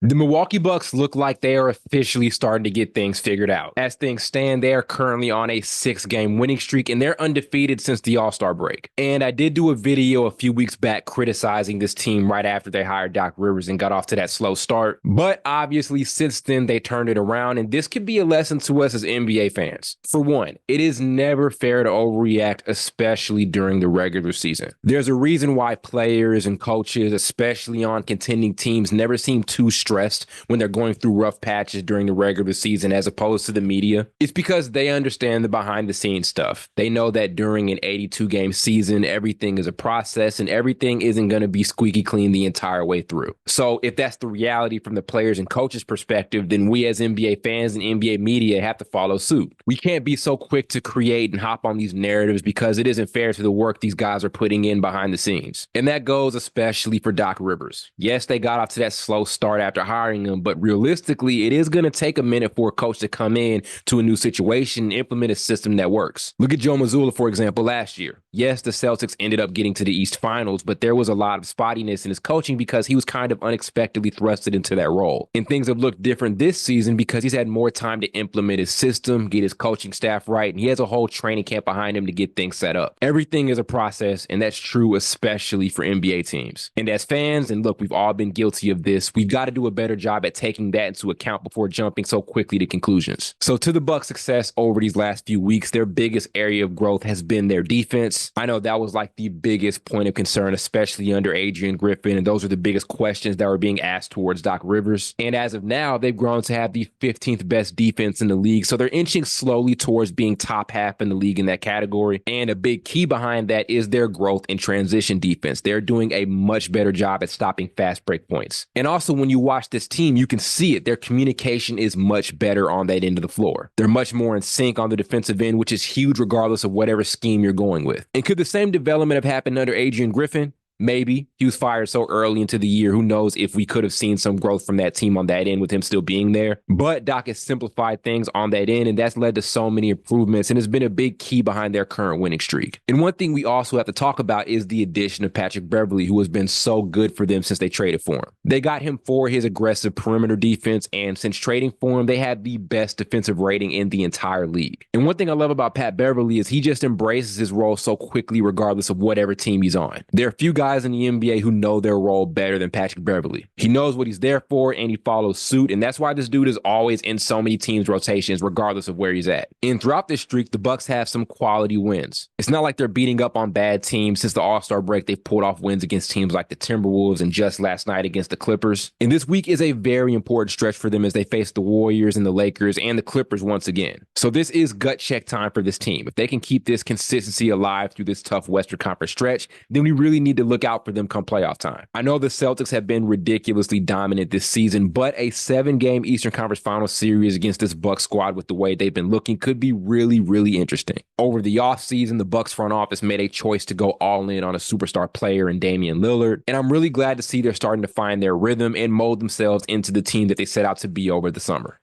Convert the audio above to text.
The Milwaukee Bucks look like they are officially starting to get things figured out. As things stand, they are currently on a 6-game winning streak, and they're undefeated since the All-Star break. And I did do a video a few weeks back criticizing this team right after they hired Doc Rivers and got off to that slow start. But obviously, since then, they turned it around, and this could be a lesson to us as NBA fans. For one, it is never fair to overreact, especially during the regular season. There's a reason why players and coaches, especially on contending teams, never seem too stressed when they're going through rough patches during the regular season as opposed to the media. It's because they understand the behind the scenes stuff. They know that during an 82-game season, everything is a process and everything isn't going to be squeaky clean the entire way through. So if that's the reality from the players and coaches perspective, then we as NBA fans and NBA media have to follow suit. We can't be so quick to create and hop on these narratives because it isn't fair to the work these guys are putting in behind the scenes. And that goes especially for Doc Rivers. Yes, they got off to that slow start after hiring him, but realistically, it is going to take a minute for a coach to come in to a new situation and implement a system that works. Look at Joe Mazzulla, for example, last year. Yes, the Celtics ended up getting to the East Finals, but there was a lot of spottiness in his coaching because he was kind of unexpectedly thrusted into that role. And things have looked different this season because he's had more time to implement his system, get his coaching staff right, and he has a whole training camp behind him to get things set up. Everything is a process, and that's true especially for NBA teams. And as fans, and look, we've all been guilty of this, we've got to do a better job at taking that into account before jumping so quickly to conclusions. So to the Bucks' success over these last few weeks, their biggest area of growth has been their defense. I know that was like the biggest point of concern, especially under Adrian Griffin, and those are the biggest questions that were being asked towards Doc Rivers. And as of now, they've grown to have the 15th best defense in the league, so they're inching slowly towards being top half in the league in that category. And a big key behind that is their growth in transition defense. They're doing a much better job at stopping fast break points. And also, when you watch this team, you can see it. Their communication is much better on that end of the floor. They're much more in sync on the defensive end, which is huge regardless of whatever scheme you're going with. And could the same development have happened under Adrian Griffin? Maybe. He was fired so early into the year. Who knows if we could have seen some growth from that team on that end with him still being there. But Doc has simplified things on that end, and that's led to so many improvements and has been a big key behind their current winning streak. And one thing we also have to talk about is the addition of Patrick Beverley, who has been so good for them since they traded for him. They got him for his aggressive perimeter defense, and since trading for him, they had the best defensive rating in the entire league. And one thing I love about Pat Beverley is he just embraces his role so quickly regardless of whatever team he's on. There are a few guys in the NBA who know their role better than Patrick Beverley. He knows what he's there for and he follows suit, and that's why this dude is always in so many teams' rotations regardless of where he's at. And throughout this streak, the Bucks have some quality wins. It's not like they're beating up on bad teams. Since the All-Star break, they've pulled off wins against teams like the Timberwolves and just last night against the Clippers. And this week is a very important stretch for them as they face the Warriors and the Lakers and the Clippers once again. So this is gut check time for this team. If they can keep this consistency alive through this tough Western Conference stretch, then we really need to look out for them come playoff time. I know the Celtics have been ridiculously dominant this season, but a 7-game Eastern Conference Finals series against this Bucks squad with the way they've been looking could be really, really interesting. Over the offseason, the Bucks front office made a choice to go all in on a superstar player in Damian Lillard, and I'm really glad to see they're starting to find their rhythm and mold themselves into the team that they set out to be over the summer.